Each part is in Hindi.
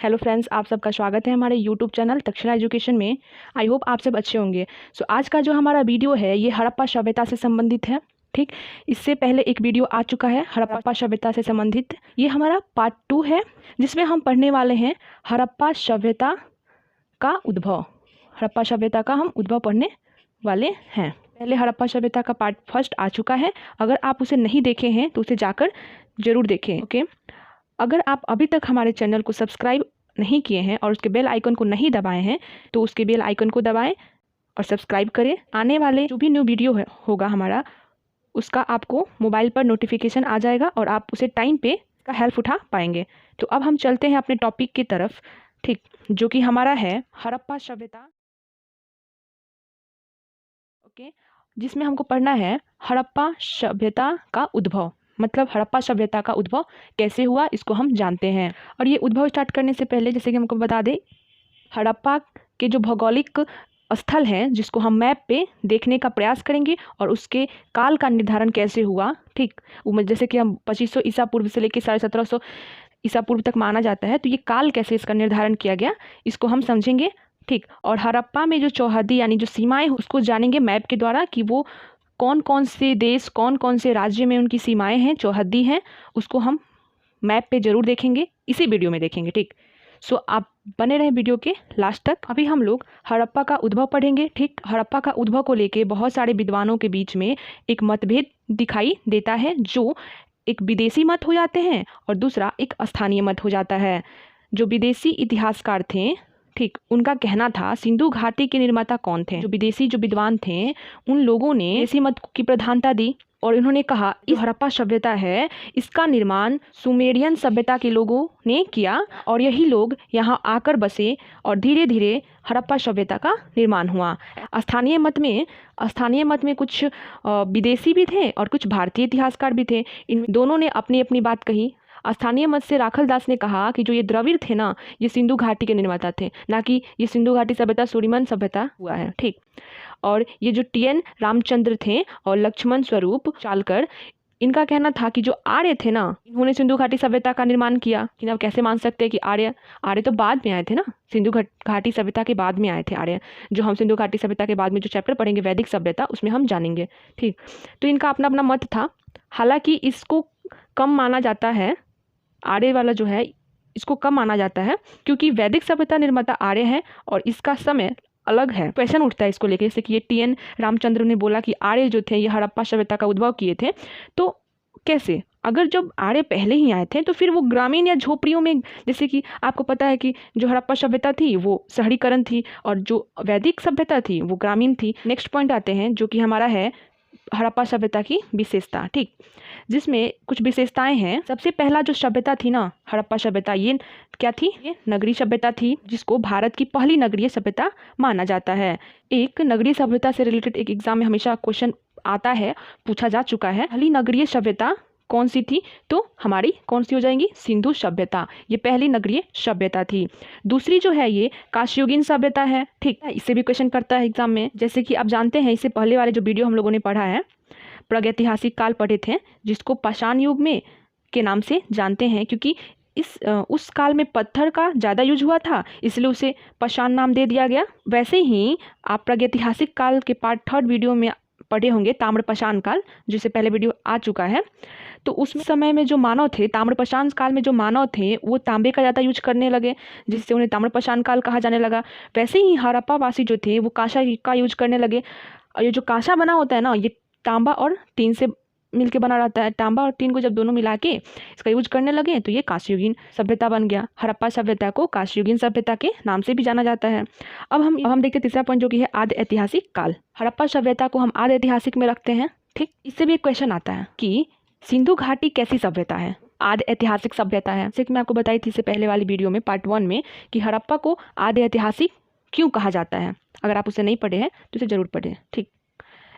हेलो फ्रेंड्स, आप सबका स्वागत है हमारे यूट्यूब चैनल तक्षशिला एजुकेशन में। आई होप आप सब अच्छे होंगे। सो आज का जो हमारा वीडियो है ये हड़प्पा सभ्यता से संबंधित है। ठीक, इससे पहले एक वीडियो आ चुका है हड़प्पा सभ्यता से संबंधित। ये हमारा पार्ट 2 है जिसमें हम पढ़ने वाले हैं हड़प्पा सभ्यता का उद्भव। हड़प्पा सभ्यता का हम उद्भव पढ़ने वाले हैं। पहले हड़प्पा सभ्यता का पार्ट 1 आ चुका है। अगर आप उसे नहीं देखे हैं तो उसे जाकर जरूर देखें। ओके, अगर आप अभी तक हमारे चैनल को सब्सक्राइब नहीं किए हैं और उसके बेल आइकन को नहीं दबाए हैं तो उसके बेल आइकन को दबाएं और सब्सक्राइब करें। आने वाले जो भी न्यू वीडियो होगा हमारा, उसका आपको मोबाइल पर नोटिफिकेशन आ जाएगा और आप उसे टाइम पे का हेल्प उठा पाएंगे। तो अब हम चलते हैं अपने टॉपिक की तरफ, ठीक, जो कि हमारा है हड़प्पा सभ्यता। ओके, जिसमें हमको पढ़ना है हड़प्पा सभ्यता का उद्भव। मतलब हड़प्पा सभ्यता का उद्भव कैसे हुआ इसको हम जानते हैं। और ये उद्भव स्टार्ट करने से पहले जैसे कि हमको बता दें, हड़प्पा के जो भौगोलिक स्थल हैं जिसको हम मैप पे देखने का प्रयास करेंगे और उसके काल का निर्धारण कैसे हुआ। ठीक, जैसे कि हम 2500 ईसा पूर्व से लेकर 1750 ईसा पूर्व तक माना जाता है, तो ये काल कैसे इसका निर्धारण किया गया इसको हम समझेंगे। ठीक, और हड़प्पा में जो चौहद्दी यानी जो सीमाएं उसको जानेंगे मैप के द्वारा कि वो कौन कौन से देश कौन कौन से राज्य में उनकी सीमाएं हैं, चौहद्दी हैं, उसको हम मैप पे जरूर देखेंगे, इसी वीडियो में देखेंगे। ठीक, सो आप बने रहे वीडियो के लास्ट तक। अभी हम लोग हड़प्पा का उद्भव पढ़ेंगे। ठीक, हड़प्पा का उद्भव को लेके बहुत सारे विद्वानों के बीच में एक मतभेद दिखाई देता है, जो एक विदेशी मत हो जाते हैं और दूसरा एक स्थानीय मत हो जाता है। जो विदेशी इतिहासकार थे, ठीक, उनका कहना था सिंधु घाटी के निर्माता कौन थे। जो विदेशी जो विद्वान थे उन लोगों ने देसी मत की प्रधानता दी और उन्होंने कहा इस हड़प्पा सभ्यता है इसका निर्माण सुमेरियन सभ्यता के लोगों ने किया और यही लोग यहाँ आकर बसे और धीरे धीरे हड़प्पा सभ्यता का निर्माण हुआ। स्थानीय मत में कुछ विदेशी भी थे और कुछ भारतीय इतिहासकार भी थे। इन दोनों ने अपनी अपनी बात कही। स्थानीय मत से राखल दास ने कहा कि जो ये द्रविड़ थे ना, ये सिंधु घाटी के निर्माता थे, ना कि ये सिंधु घाटी सभ्यता सूरीमन सभ्यता हुआ है। ठीक, और ये जो TN रामचंद्र थे और लक्ष्मण स्वरूप चालकर, इनका कहना था कि जो आर्य थे ना, इन्होंने सिंधु घाटी सभ्यता का निर्माण किया। कि आप कैसे मान सकते हैं कि आर्य तो बाद में आए थे ना, सिंधु घाटी सभ्यता के बाद में आए थे आर्य। जो हम सिंधु घाटी सभ्यता के बाद में जो चैप्टर पढ़ेंगे वैदिक सभ्यता, उसमें हम जानेंगे। ठीक, तो इनका अपना अपना मत था। हालांकि इसको कम माना जाता है, आर्य वाला जो है इसको कम माना जाता है क्योंकि वैदिक सभ्यता निर्माता आर्य है और इसका समय अलग है। क्वेश्चन उठता है इसको लेके, जैसे कि ये TN रामचंद्र ने बोला कि आर्य जो थे ये हड़प्पा सभ्यता का उद्भव किए थे, तो कैसे? अगर जब आर्य पहले ही आए थे तो फिर वो ग्रामीण या झोपड़ियों में, जैसे कि आपको पता है कि जो हड़प्पा सभ्यता थी वो शहरीकरण थी और जो वैदिक सभ्यता थी वो ग्रामीण थी। नेक्स्ट पॉइंट आते हैं जो कि हमारा है हड़प्पा सभ्यता की विशेषता। ठीक, जिसमें कुछ विशेषताएं हैं। सबसे पहला जो सभ्यता थी ना, हड़प्पा सभ्यता, ये क्या थी? ये नगरीय सभ्यता थी, जिसको भारत की पहली नगरीय सभ्यता माना जाता है। एक नगरीय सभ्यता से रिलेटेड एक एग्जाम में हमेशा क्वेश्चन आता है, पूछा जा चुका है। पहली नगरीय सभ्यता कौन सी थी? तो हमारी कौन सी हो जाएंगी? सिंधु सभ्यता, ये पहली नगरीय सभ्यता थी। दूसरी जो है ये कांस्ययुगीन सभ्यता है। ठीक, इससे भी क्वेश्चन करता है एग्जाम में। जैसे कि आप जानते हैं, इससे पहले वाले जो वीडियो हम लोगों ने पढ़ा है, प्रागैतिहासिक काल पढ़े थे, जिसको पाषाण युग में के नाम से जानते हैं क्योंकि उस काल में पत्थर का ज़्यादा यूज हुआ था, इसलिए उसे पाषाण नाम दे दिया गया। वैसे ही आप प्रागैतिहासिक काल के पार्ट 3 वीडियो में पढ़े होंगे ताम्रपाषाण काल, जिससे पहले वीडियो आ चुका है। तो उस समय में जो मानव थे, ताम्रपाषाण काल में जो मानव थे वो तांबे का ज़्यादा यूज करने लगे, जिससे उन्हें ताम्रपाषाण काल कहा जाने लगा। वैसे ही हड़प्पा वासी जो थे वो कांसा का यूज करने लगे। और ये जो कांसा बना होता है ना, ये तांबा और टीन से मिलके बना रहता है। तांबा और टीन को जब दोनों मिला के इसका यूज करने लगे तो ये कांस्ययुगीन सभ्यता बन गया। हड़प्पा सभ्यता को कांस्ययुगीन सभ्यता के नाम से भी जाना जाता है। अब हम देखते हैं तीसरा पॉइंट जो कि है आदि ऐतिहासिक काल। हड़प्पा सभ्यता को हम आदि ऐतिहासिक में रखते हैं। ठीक, इससे भी एक क्वेश्चन आता है कि सिंधु घाटी कैसी सभ्यता है? आदि ऐतिहासिक सभ्यता है। जैसे कि मैं आपको बताई थी इससे पहले वाली वीडियो में पार्ट 1 में कि हड़प्पा को आदि ऐतिहासिक क्यों कहा जाता है। अगर आप उसे नहीं पढ़े हैं तो उसे जरूर पढ़ें। ठीक,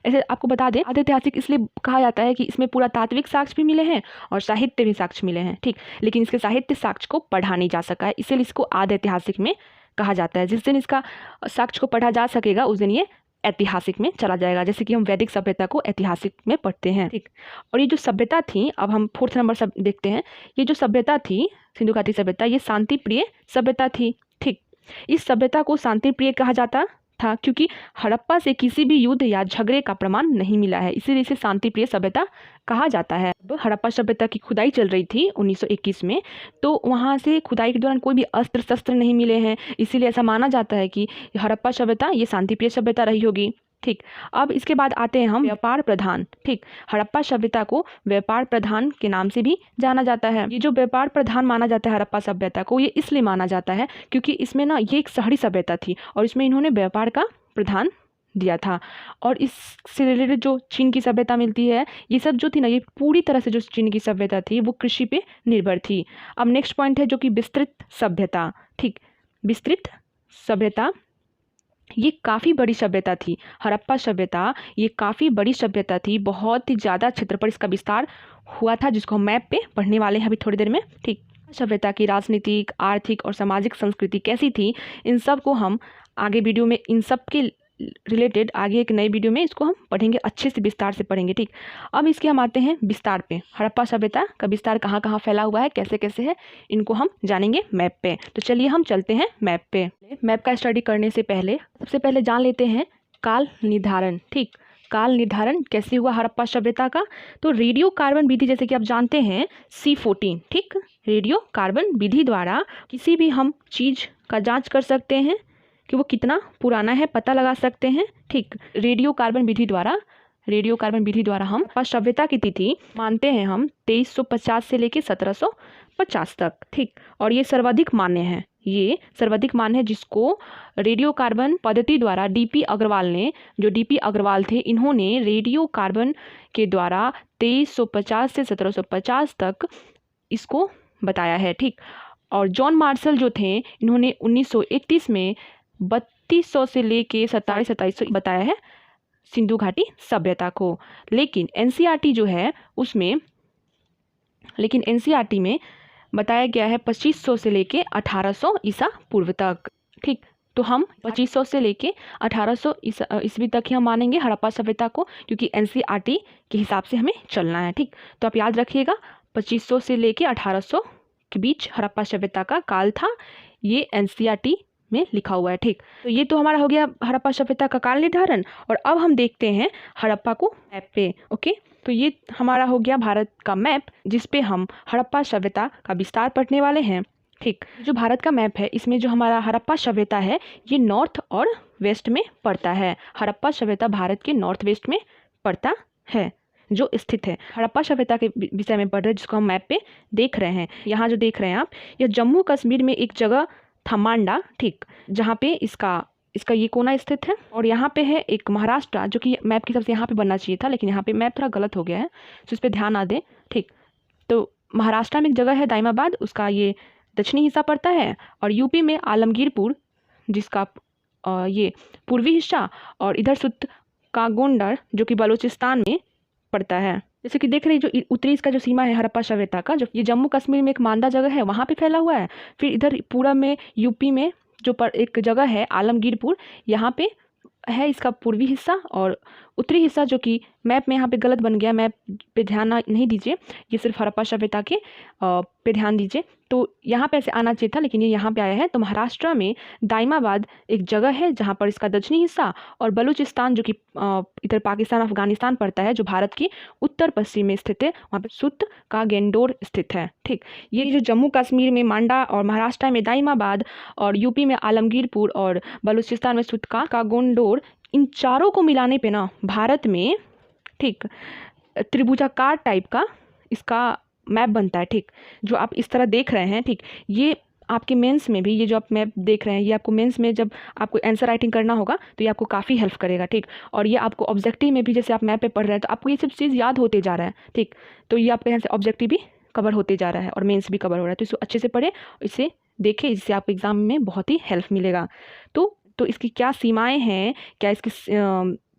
ऐसे आपको बता दें, आदि ऐतिहासिक इसलिए कहा जाता है कि इसमें पूरा तात्विक साक्ष्य भी मिले हैं और साहित्य भी साक्ष्य मिले हैं। ठीक, लेकिन इसके साहित्य साक्ष्य को पढ़ा नहीं जा सका है, इसलिए इसको आदि ऐतिहासिक में कहा जाता है। जिस दिन इसका साक्ष्य को पढ़ा जा सकेगा उस दिन ये ऐतिहासिक में चला जाएगा, जैसे कि हम वैदिक सभ्यता को ऐतिहासिक में पढ़ते हैं। ठीक, और ये जो सभ्यता थी, अब हम 4th नंबर सब देखते हैं। ये जो सभ्यता थी, सिंधु घाटी सभ्यता, ये शांति प्रिय सभ्यता थी। ठीक, इस सभ्यता को शांति प्रिय कहा जाता था क्योंकि हड़प्पा से किसी भी युद्ध या झगड़े का प्रमाण नहीं मिला है, इसीलिए इसे शांति प्रिय सभ्यता कहा जाता है। अब हड़प्पा सभ्यता की खुदाई चल रही थी 1921 में, तो वहाँ से खुदाई के दौरान कोई भी अस्त्र शस्त्र नहीं मिले हैं, इसीलिए ऐसा माना जाता है कि हड़प्पा सभ्यता ये शांति प्रिय सभ्यता रही होगी। ठीक, अब इसके बाद आते हैं हम व्यापार प्रधान। ठीक, हड़प्पा सभ्यता को व्यापार प्रधान के नाम से भी जाना जाता है। ये जो व्यापार प्रधान माना जाता है हड़प्पा सभ्यता को, ये इसलिए माना जाता है क्योंकि इसमें ना ये एक शहरी सभ्यता थी और इसमें इन्होंने व्यापार का प्रधान दिया था। और इससे रिलेटेड जो चीन की सभ्यता मिलती है, ये सब जो थी ना, ये पूरी तरह से जो चीन की सभ्यता थी वो कृषि पे निर्भर थी। अब नेक्स्ट पॉइंट है जो कि विस्तृत सभ्यता। ठीक, विस्तृत सभ्यता ये काफ़ी बड़ी सभ्यता थी। हड़प्पा सभ्यता ये काफ़ी बड़ी सभ्यता थी, बहुत ही ज़्यादा क्षेत्र पर इसका विस्तार हुआ था, जिसको हम मैप पे पढ़ने वाले हैं अभी थोड़ी देर में। ठीक, सभ्यता की राजनीतिक, आर्थिक और सामाजिक संस्कृति कैसी थी, इन सब को हम आगे वीडियो में, इन सब के रिलेटेड आगे एक नई वीडियो में इसको हम पढ़ेंगे, अच्छे से विस्तार से पढ़ेंगे। ठीक, अब इसके हम आते हैं विस्तार पे। हड़प्पा सभ्यता का विस्तार कहाँ कहाँ फैला हुआ है, कैसे कैसे है, इनको हम जानेंगे मैप पे। तो चलिए हम चलते हैं मैप पे। मैप का स्टडी करने से पहले सबसे पहले जान लेते हैं काल निर्धारण। ठीक, काल निर्धारण कैसे हुआ हड़प्पा सभ्यता का, तो रेडियो कार्बन विधि, जैसे कि आप जानते हैं C14। ठीक, रेडियो कार्बन विधि द्वारा किसी भी हम चीज़ का जांच कर सकते हैं कि वो कितना पुराना है, पता लगा सकते हैं। ठीक, रेडियो कार्बन विधि द्वारा हम सभ्यता की तिथि मानते हैं हम 2350 से लेके 1750 तक। ठीक, और ये सर्वाधिक मान्य है, ये सर्वाधिक मान्य है, जिसको रेडियो कार्बन पद्धति द्वारा DP अग्रवाल ने, जो DP अग्रवाल थे, इन्होंने रेडियो कार्बन के द्वारा 2350 से 1750 तक इसको बताया है। ठीक, और जॉन मार्शल जो थे, इन्होंने 1931 में 3200 से लेके 2700 बताया है सिंधु घाटी सभ्यता को। लेकिन NCERT जो है उसमें, लेकिन NCERT में बताया गया है 2500 से लेके 1800 ईसा पूर्व तक। ठीक, तो हम 2500 से लेके 1800 ईस्वी तक ही हम मानेंगे हड़प्पा सभ्यता को, क्योंकि NCERT के हिसाब से हमें चलना है। ठीक, तो आप याद रखिएगा 2500 से लेके 1800 के बीच हड़प्पा सभ्यता का काल था, ये NCERT में लिखा हुआ है। ठीक, तो ये तो हमारा हो गया हड़प्पा सभ्यता का काल निर्धारण। और अब हम देखते हैं हड़प्पा को मैप पे। ओके, तो ये हमारा हो गया भारत का मैप, जिस पे हम हड़प्पा सभ्यता का विस्तार पढ़ने वाले हैं। ठीक, जो भारत का मैप है, इसमें जो हमारा हड़प्पा सभ्यता है, ये नॉर्थ और वेस्ट में पड़ता है। हड़प्पा सभ्यता भारत के नॉर्थ वेस्ट में पड़ता है, जो स्थित है। हड़प्पा सभ्यता के विषय में पढ़ रहे हैं, जिसको हम मैप पे देख रहे हैं। यहाँ जो देख रहे हैं आप, यह जम्मू कश्मीर में एक जगह था, मांडा। ठीक, जहाँ पे इसका ये कोना स्थित है। और यहाँ पे है एक महाराष्ट्र, जो कि मैप के हिसाब से यहाँ पे बनना चाहिए था, लेकिन यहाँ पे मैप थोड़ा गलत हो गया है, तो इस पर ध्यान ना दें। ठीक, तो महाराष्ट्र में एक जगह है दाइमाबाद, उसका ये दक्षिणी हिस्सा पड़ता है। और यूपी में आलमगीरपुर, जिसका ये पूर्वी हिस्सा, और इधर सुत का गोंडर, जो कि बलूचिस्तान में पड़ता है। जैसे कि देख रहे हैं, जो उत्तरी इसका जो सीमा है हड़प्पा सभ्यता का, जो ये जम्मू कश्मीर में एक मांडा जगह है, वहाँ पे फैला हुआ है। फिर इधर पूरब में यूपी में जो एक जगह है आलमगीरपुर, यहाँ पे है इसका पूर्वी हिस्सा। और उत्तरी हिस्सा जो कि मैप में यहाँ पे गलत बन गया, मैप पे ध्यान नहीं दीजिए, ये सिर्फ हड़प्पा सभ्यता के पे ध्यान दीजिए। तो यहाँ पे ऐसे आना चाहिए था, लेकिन ये यहाँ पे आया है। तो महाराष्ट्र में दाइमाबाद एक जगह है, जहाँ पर इसका दक्षिणी हिस्सा, और बलूचिस्तान जो कि इधर पाकिस्तान अफगानिस्तान पड़ता है, जो भारत की उत्तर पश्चिम में स्थित है, वहाँ पे सुत का गेंडोर स्थित है। ठीक, ये जो जम्मू कश्मीर में मांडा, और महाराष्ट्र में दाइमाबाद, और यूपी में आलमगीरपुर, और बलूचिस्तान में सुत का गोंडोर, इन चारों को मिलाने पे ना भारत में, ठीक, त्रिभुजाकार टाइप का इसका मैप बनता है। ठीक, जो आप इस तरह देख रहे हैं। ठीक, ये आपके मेंस में भी, ये जो आप मैप देख रहे हैं, ये आपको मेंस में जब आपको आंसर राइटिंग करना होगा तो ये आपको काफ़ी हेल्प करेगा। ठीक, और ये आपको ऑब्जेक्टिव में भी, जैसे आप मैप पे पढ़ रहे हैं, तो आपको ये सब चीज़ याद होते जा रहा है। ठीक, तो ये आपके यहाँ से ऑब्जेक्टिव भी कवर होते जा रहा है और मेंस भी कवर हो रहा है। तो इसको अच्छे से पढ़ें, इसे देखें, इससे आपको एग्जाम में बहुत ही हेल्प मिलेगा। तो इसकी क्या सीमाएँ हैं, क्या इसकी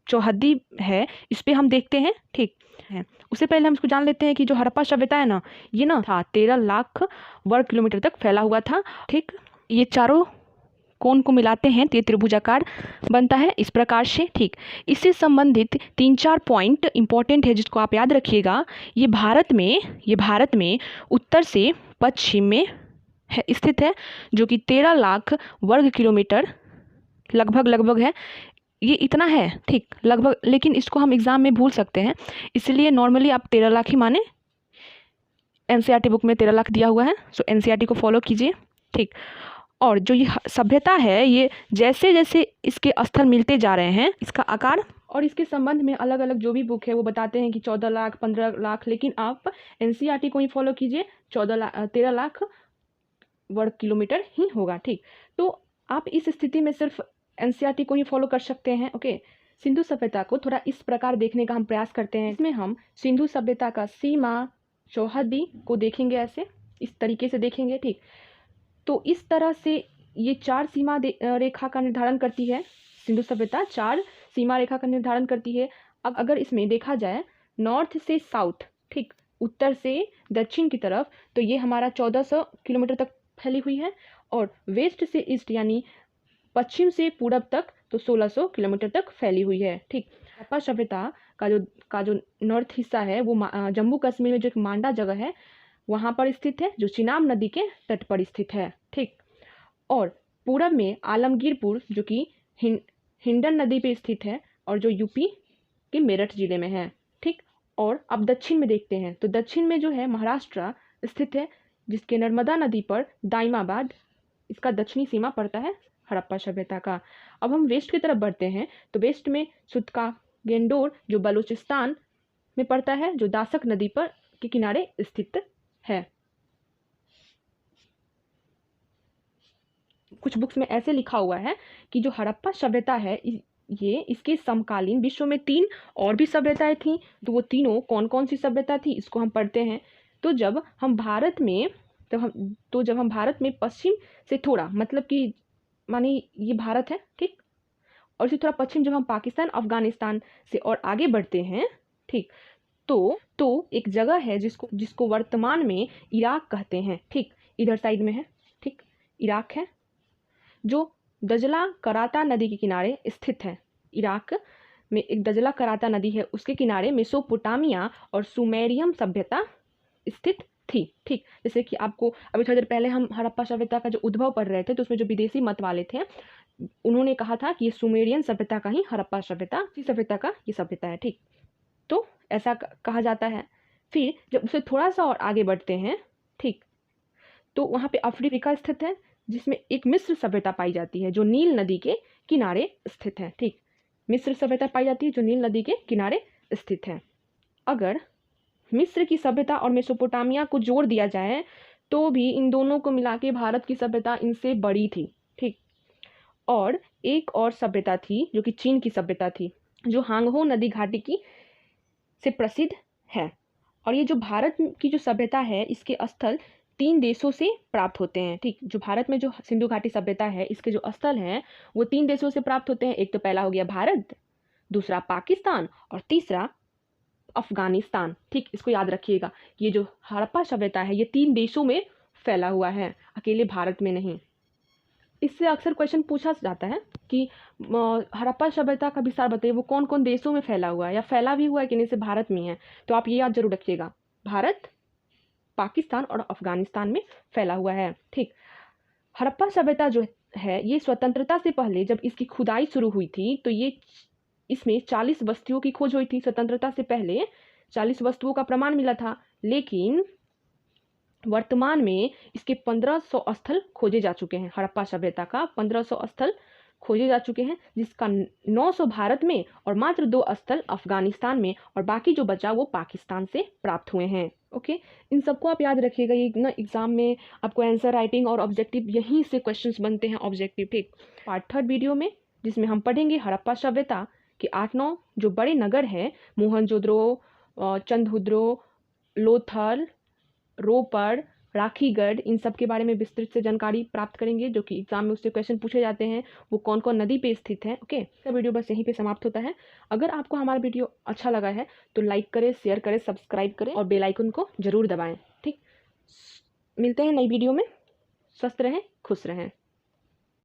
चौहद्दी है, इस पर हम देखते हैं। ठीक है, उससे पहले हम इसको जान लेते हैं कि जो हड़प्पा सभ्यता है ना, ये ना था 13 लाख वर्ग किलोमीटर तक फैला हुआ था। ठीक, ये चारों कोण को मिलाते हैं तो ये त्रिभुजाकार बनता है इस प्रकार से। ठीक, इससे संबंधित 3-4 पॉइंट इंपॉर्टेंट है जिसको आप याद रखिएगा। ये भारत में उत्तर से पश्चिम में स्थित है, जो कि 13 लाख वर्ग किलोमीटर लगभग है। ये इतना है, ठीक, लगभग, लेकिन इसको हम एग्ज़ाम में भूल सकते हैं, इसलिए नॉर्मली आप 13 लाख ही माने। एनसीईआरटी बुक में 13 लाख दिया हुआ है, सो एनसीईआरटी को फॉलो कीजिए। ठीक, और जो ये सभ्यता है, ये जैसे जैसे इसके स्थल मिलते जा रहे हैं, इसका आकार और इसके संबंध में अलग अलग जो भी बुक है वो बताते हैं कि 14 लाख 15 लाख, लेकिन आप एनसीईआरटी को ही फॉलो कीजिए, 13 लाख वर्ग किलोमीटर ही होगा। ठीक, तो आप इस स्थिति में सिर्फ एनसीईआरटी को ही फॉलो कर सकते हैं। ओके, सिंधु सभ्यता को थोड़ा इस प्रकार देखने का हम प्रयास करते हैं। इसमें हम सिंधु सभ्यता का सीमा चौहदी को देखेंगे, ऐसे इस तरीके से देखेंगे। ठीक, तो इस तरह से ये 4 सीमा रेखा का निर्धारण करती है। सिंधु सभ्यता 4 सीमा रेखा का निर्धारण करती है। अब अगर इसमें देखा जाए नॉर्थ से साउथ, ठीक, उत्तर से दक्षिण की तरफ, तो ये हमारा 1400 किलोमीटर तक फैली हुई है, और वेस्ट से ईस्ट यानी पश्चिम से पूरब तक तो 1600 किलोमीटर तक फैली हुई है। ठीक, हड़प्पा सभ्यता का जो नॉर्थ हिस्सा है वो जम्मू कश्मीर में जो एक मांडा जगह है वहाँ पर स्थित है, जो चिनाब नदी के तट पर स्थित है। ठीक, और पूरब में आलमगीरपुर जो कि हिंडन नदी पे स्थित है और जो यूपी के मेरठ जिले में है। ठीक, और अब दक्षिण में देखते हैं, तो दक्षिण में जो है महाराष्ट्र स्थित है, जिसके नर्मदा नदी पर दाइमाबाद इसका दक्षिणी सीमा पड़ता है हड़प्पा सभ्यता का। अब हम वेस्ट की तरफ बढ़ते हैं, तो वेस्ट में सुतका गेंडोर जो बलूचिस्तान में पड़ता है, जो दासक नदी पर के किनारे स्थित है। कुछ बुक्स में ऐसे लिखा हुआ है कि जो हड़प्पा सभ्यता है ये इसके समकालीन विश्व में 3 और भी सभ्यताएं थीं, तो वो तीनों कौन कौन सी सभ्यता थी इसको हम पढ़ते हैं। तो जब हम भारत में पश्चिम से थोड़ा, मतलब कि माने ये भारत है, ठीक, और इसे थोड़ा पश्चिम जब हम पाकिस्तान अफगानिस्तान से और आगे बढ़ते हैं, ठीक, तो एक जगह है जिसको वर्तमान में इराक कहते हैं। ठीक, इधर साइड में है, ठीक, इराक है, जो दजला कराता नदी के किनारे स्थित है। इराक में एक दजला कराता नदी है, उसके किनारे मेसोपोटामिया और सुमेरियम सभ्यता स्थित थी। ठीक, जैसे कि आपको अभी थोड़ी देर पहले हम हड़प्पा सभ्यता का जो उद्भव पढ़ रहे थे, तो उसमें जो विदेशी मत वाले थे उन्होंने कहा था कि ये सुमेरियन सभ्यता का ही हड़प्पा सभ्यता का ये सभ्यता है। ठीक, तो ऐसा कहा जाता है। फिर जब उसे थोड़ा सा और आगे बढ़ते हैं, ठीक, तो वहाँ पे अफ्रीका स्थित है, जिसमें एक मिस्र सभ्यता पाई जाती है जो नील नदी के किनारे स्थित है। ठीक, मिस्र सभ्यता पाई जाती है जो नील नदी के किनारे स्थित है। अगर मिस्र की सभ्यता और मेसोपोटामिया को जोड़ दिया जाए तो भी इन दोनों को मिला के भारत की सभ्यता इनसे बड़ी थी। ठीक, और एक और सभ्यता थी जो कि चीन की सभ्यता थी, जो हांगहो नदी घाटी की से प्रसिद्ध है। और ये जो भारत की जो सभ्यता है इसके स्थल 3 देशों से प्राप्त होते हैं। ठीक, जो भारत में जो सिंधु घाटी सभ्यता है इसके जो स्थल हैं वो 3 देशों से प्राप्त होते हैं। एक तो पहला हो गया भारत, दूसरा पाकिस्तान और तीसरा अफगानिस्तान। ठीक, इसको याद रखिएगा, ये जो हड़प्पा सभ्यता है ये 3 देशों में फैला हुआ है, अकेले भारत में नहीं। इससे अक्सर क्वेश्चन पूछा जाता है कि हड़प्पा सभ्यता का विस्तार बताइए, वो कौन कौन देशों में फैला हुआ है या फैला भी हुआ है कि नहीं, सिर्फ भारत में है। तो आप ये याद जरूर रखिएगा, भारत, पाकिस्तान और अफगानिस्तान में फैला हुआ है। ठीक, हड़प्पा सभ्यता जो है ये स्वतंत्रता से पहले जब इसकी खुदाई शुरू हुई थी तो इसमें 40 वस्तुओं की खोज हुई थी। स्वतंत्रता से पहले 40 वस्तुओं का प्रमाण मिला था, लेकिन वर्तमान में इसके 1500 स्थल खोजे जा चुके हैं। हड़प्पा सभ्यता का 1500 स्थल खोजे जा चुके हैं, जिसका 900 भारत में और मात्र 2 स्थल अफगानिस्तान में, और बाकी जो बचा वो पाकिस्तान से प्राप्त हुए हैं। ओके, इन सबको आप याद रखिएगा, ये ना एग्जाम में आपको आंसर राइटिंग और ऑब्जेक्टिव यहीं से क्वेश्चंस बनते हैं ऑब्जेक्टिव। ठीक, पार्ट 3 वीडियो में जिसमें हम पढ़ेंगे हड़प्पा सभ्यता के 8-9 जो बड़े नगर हैं, मोहनजोदड़ो, चंदहुद्रो, लोथल, रोपर, राखीगढ़, इन सब के बारे में विस्तृत से जानकारी प्राप्त करेंगे, जो कि एग्जाम में उससे क्वेश्चन पूछे जाते हैं, वो कौन कौन नदी पे स्थित है। ओके, तो वीडियो बस यहीं पे समाप्त होता है। अगर आपको हमारा वीडियो अच्छा लगा है तो लाइक करें, शेयर करें, सब्सक्राइब करें और बेल आइकन को जरूर दबाएं। ठीक, मिलते हैं नई वीडियो में। स्वस्थ रहें, खुश रहें।